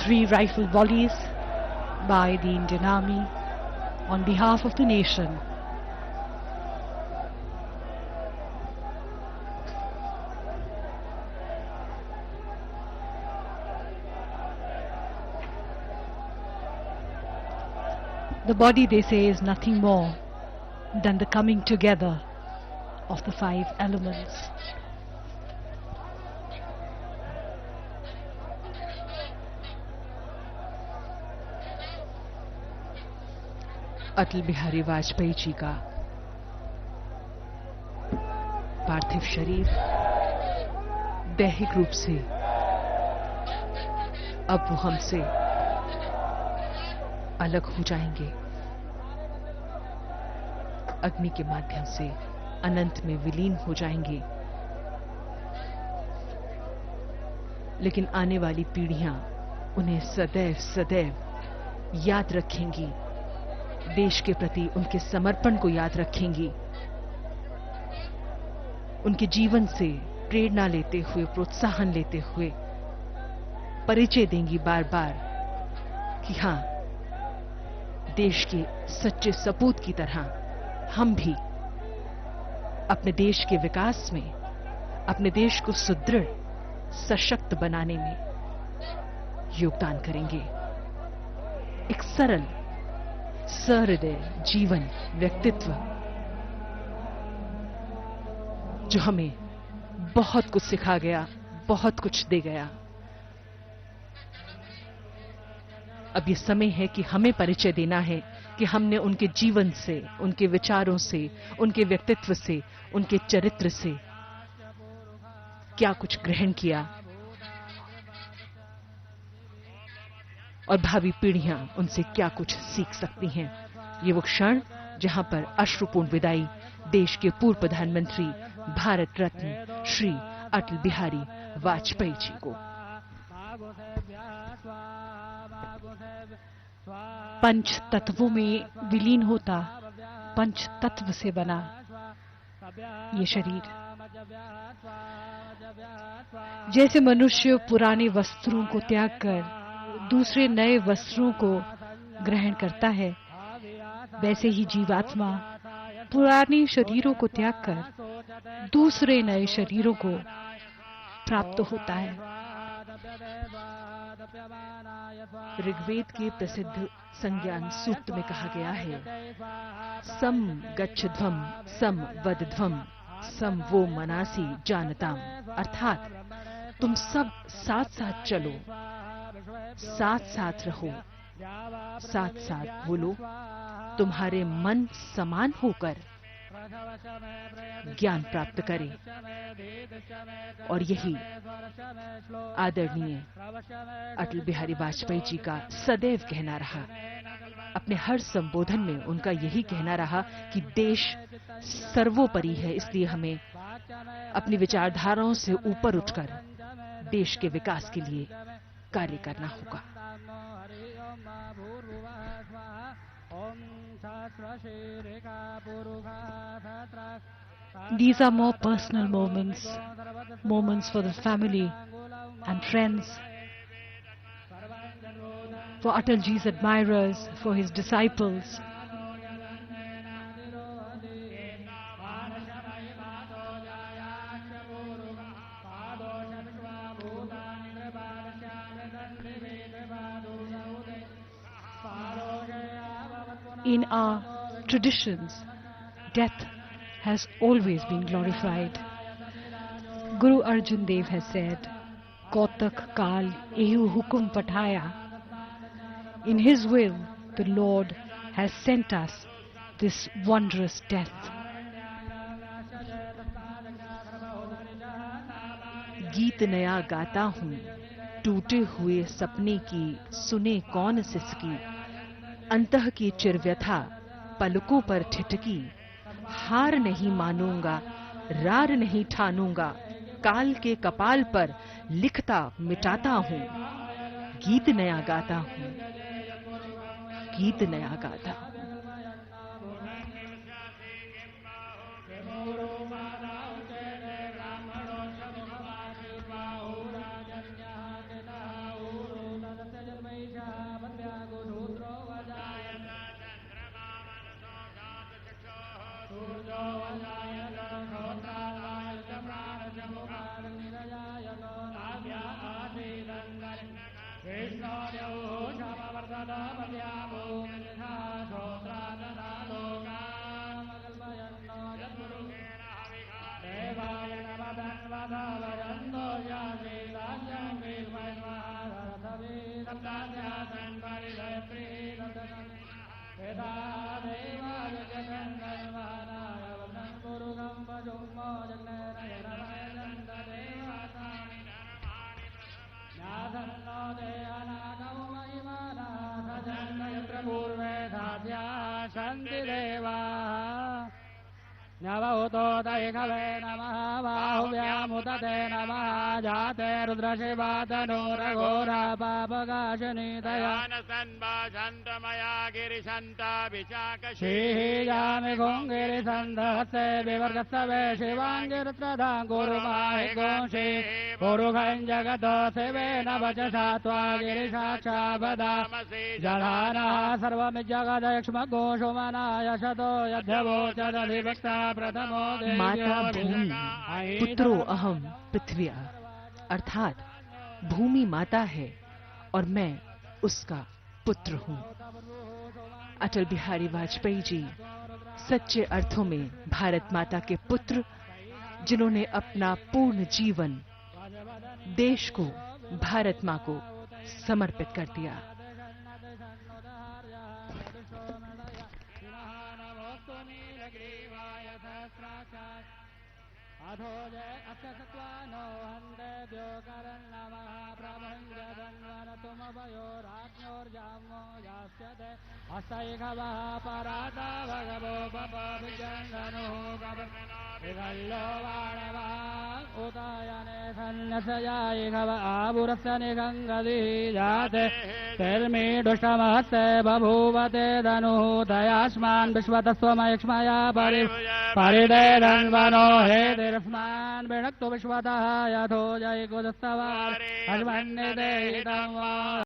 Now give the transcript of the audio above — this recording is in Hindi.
3 rifle volleys by the Indian Army on behalf of the nation. The body, they say, is nothing more than the coming together of the 5 elements. Atal Bihari Vajpayee ji का पार्थिव शरीर दैहिक रूप से अब वो हमसे अलग हो जाएंगे, अग्नि के माध्यम से अनंत में विलीन हो जाएंगे। लेकिन आने वाली पीढ़ियां उन्हें सदैव सदैव याद रखेंगी, देश के प्रति उनके समर्पण को याद रखेंगी, उनके जीवन से प्रेरणा लेते हुए, प्रोत्साहन लेते हुए परिचय देंगी बार बार कि हां, देश के सच्चे सपूत की तरह हम भी अपने देश के विकास में, अपने देश को सुदृढ़, सशक्त बनाने में योगदान करेंगे। एक सरल, सहृदय जीवन, व्यक्तित्व जो हमें बहुत कुछ सिखा गया, बहुत कुछ दे गया। अब ये समय है कि हमें परिचय देना है कि हमने उनके जीवन से, उनके विचारों से, उनके व्यक्तित्व से, उनके चरित्र से क्या कुछ ग्रहण किया और भावी पीढ़ियां उनसे क्या कुछ सीख सकती हैं। ये वो क्षण जहां पर अश्रुपूर्ण विदाई देश के पूर्व प्रधानमंत्री, भारत रत्न श्री अटल बिहारी वाजपेयी जी को। पंच तत्वों में विलीन होता, पंच तत्व से बना ये शरीर। जैसे मनुष्य पुराने वस्त्रों को त्याग कर दूसरे नए वस्त्रों को ग्रहण करता है, वैसे ही जीवात्मा पुराने शरीरों को त्याग कर दूसरे नए शरीरों को प्राप्त होता है। ऋग्वेद के प्रसिद्ध संज्ञान सूक्त में कहा गया है, सम गच्छध्वम सम वदध्वम सम वो मनासी जानताम। अर्थात तुम सब साथ साथ चलो, साथ साथ रहो, साथ साथ बोलो, तुम्हारे मन समान होकर ज्ञान प्राप्त करें। और यही आदरणीय अटल बिहारी वाजपेयी जी का सदैव कहना रहा। अपने हर संबोधन में उनका यही कहना रहा कि देश सर्वोपरि है, इसलिए हमें अपनी विचारधाराओं से ऊपर उठकर देश के विकास के लिए कार्य करना होगा। These are more personal moments, moments for the family and friends, for Atalji's admirers, for his disciples. In our traditions, death has always been glorified. Guru Arjan Dev has said, "Kautak Kal Ehu Hukum Pathaya." In His will, the Lord has sent us this wondrous death. गीत नया गाता हूँ, टूटे हुए सपने की सुने कौन सिसकी। अंतः की चिरव्यथा पलकों पर ठिठकी। हार नहीं मानूंगा, रार नहीं ठानूंगा, काल के कपाल पर लिखता मिटाता हूँ। गीत नया गाता हूँ, गीत नया गाता हूँ। शांति देवा नवहुतो दैघवे नमः बाहुव्यामुदते नमः जाते रुद्रशिवातनूरघोरा पापकाशिनी दया सन्भाषन्तमया गिरिशन्ताभिषाकशी श्रीजामि गोङ्गिरिसन्धहस्ते विवर्गस्तवे शिवाङ्गिरत्रदां कुरुमाहि गोंषि पुरुषं जगतो शिवेन वचसा त्वा गिरिसाक्षापदा जलानः सर्वमिज्जगदक्ष्मघोषुमनाय शतो यद्यवोचदधिवक्ता प्रथमो माता भूमि पुत्रो अहम पृथ्व्या, अर्थात भूमि माता है और मैं उसका पुत्र हूँ। अटल बिहारी वाजपेयी जी सच्चे अर्थों में भारत माता के पुत्र, जिन्होंने अपना पूर्ण जीवन देश को, भारत माँ को समर्पित कर दिया। दुष्टमहस्ते बभूवते धनुः दयास्मान् विश्वतस्त्वमयक्ष्मया परिदे धन्वनो हे तिरस्मान् विणक्तु विश्वतः यथो जयकुदस्तवा अस्मन्निदेहितं वा